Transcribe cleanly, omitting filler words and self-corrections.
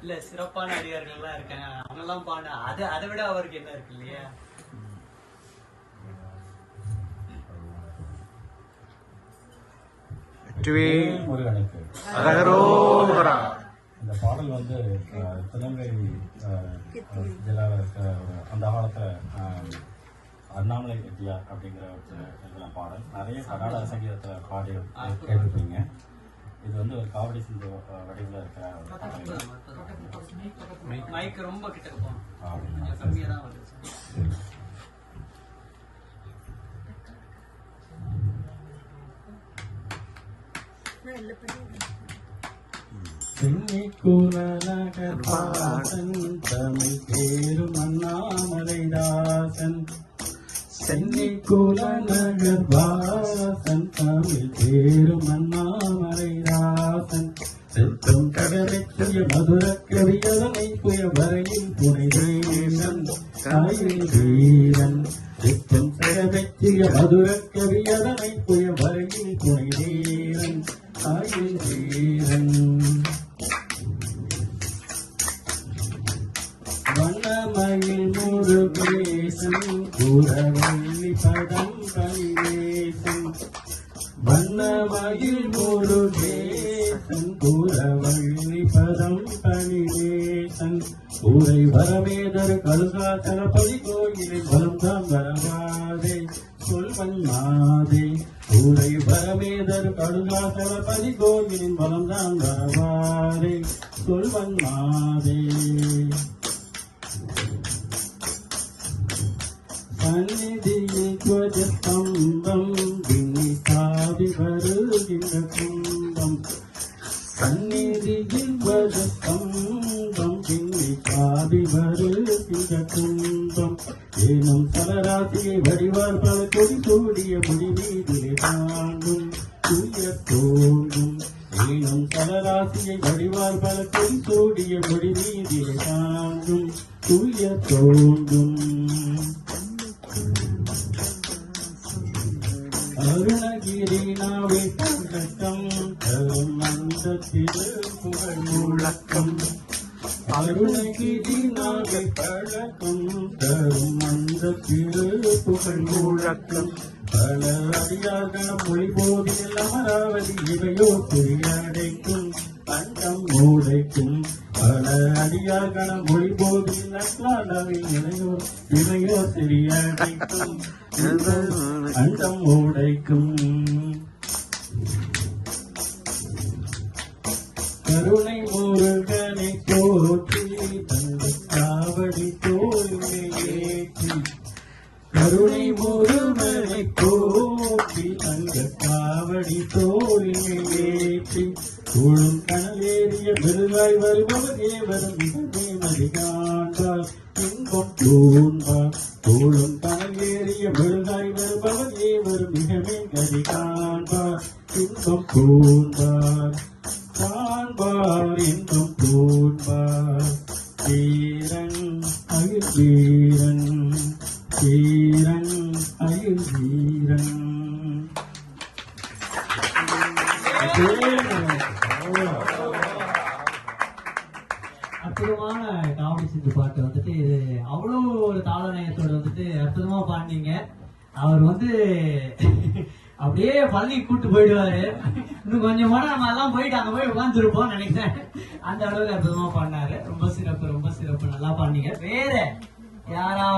இல்ல சிறப்பான அடியார்கள்லாம் இருக்காங்க, அவங்கெல்லாம் பாடு அதை விட அவருக்கு என்ன இருக்கு இல்லையா? முருகனுக்கு இந்த பாடல் வந்து திருநெல்வேலி ஜில்லாவில் இருக்கிற அந்த காலத்தில் அண்ணாமலை ரெட்டியார் அப்படிங்கிற எழுதின பாடல். நிறைய கர்நாடக சங்கீதத்தில் பாடி கேட்டிருப்பீங்க. இது வந்து ஒரு காவடி சிந்து வடிவில் இருக்கிற மைக் ரொம்ப கிட்ட கம்மியாக தான் வருது. சென்னிக்குலநகர் பாசன் தமிழ் பேரும் அண்ணாமலைதாசன். சென்னிக்குலநகர் வாசன் தமிழ் பேரும் அண்ணாமலைதாசன். செல்வம் கடலைக்குய மதுர கவியதனை புய வரையில் புனை தேசன் தாயின் வீரன். செல்வம் கடலைக்குய மதுர கவியதனை புய வரையில் புனை தேசன் தாயின் வீரன். வண்ணமயில் முருகேசன் குரவள்ளி பதம் கலிவேசன். வண்ணமயில் முருகேசன் குரவள்ளி பதம் கலிவேசன். ஊரை வரமேதர் கழுகாச்சலபதி கோயிலில் வலம் தான் வரவாதே சொல்வன் மாதே. ஊரை வரமேதர் கழுகாச்சலபதி கோயிலின் வலம் தான் வரவாதே சொல்வன் மாதே. சந்நிதியில் துவஜஸ்தம்பம் விண்ணிசாவி வருகின்ற கும்பம். சந்நிதியில் துவஜஸ்தம்பம் விண்ணிசாவி வருகின்ற கும்பம். ஏனும் சலராசியை வடிவார் பல கொடி சூடிய முடி மீதிலே தாங்கும் துயர் தோன்றும். ஏனும் சலராசியை வடிவார் பல கொடி சூடிய முடி மீதிலே தாங்கும் துயர் தோன்றும். அருணகிரி நாவை பழக்கம் தரும் அந்த திருப்புகழ் முழக்கம். அருணகிரி நாவை பழக்கம் தரும் அந்த திருப்புகழ் முழக்கம். பல அடியார்கள் மொழி போதில் அமராவதி இவையோ குறியடைக்கும் அண்டம் மூடைக்கும். பல அடியார்கள் மொழி போதில் அట్లాவில் இவையோ சிறியடைக்கும் அண்டம் மூடைக்கும். கருணை முருகனை போற்றி தந்தை காவடி தோல்வி ஏற்றி. கருணை முருகனை போற்றி தங்க காவடி தோல்வி ஏற்றி. கூழும் கனலேறிய பெருகாய் வருபவர் ஏவரும் மிகவே மதிகாண்டார் இன்பம் தூண்டார். கூழும் கனலேறிய பெருகாய் வருபவர் ஏவரும் மிகவே கதி காண்பார் இன்பம் தூண்டார். காண்பார் இன்பம் தூண்டார். வீரன் அகில் வீரன் வீரன் அகில் வீரன். அற்புதமான காமெடி சிந்து பாட்டு வந்துட்டு இது அவ்வளோ ஒரு தாளநயத்தோட வந்துட்டு அற்புதமா பாடினீங்க. அவர் வந்து அப்படியே பள்ளி கூட்டு போயிடுவாரு. இன்னும் கொஞ்சமா நம்ம எல்லாம் போயிட்டு அங்க போய் உட்காந்துருப்போம் நினைக்கிறேன். அந்த அளவுக்கு அற்புதமா பாடினாரு. ரொம்ப சிறப்பு, ரொம்ப சிறப்பு, நல்லா பாடினீங்க. வேற யாராவது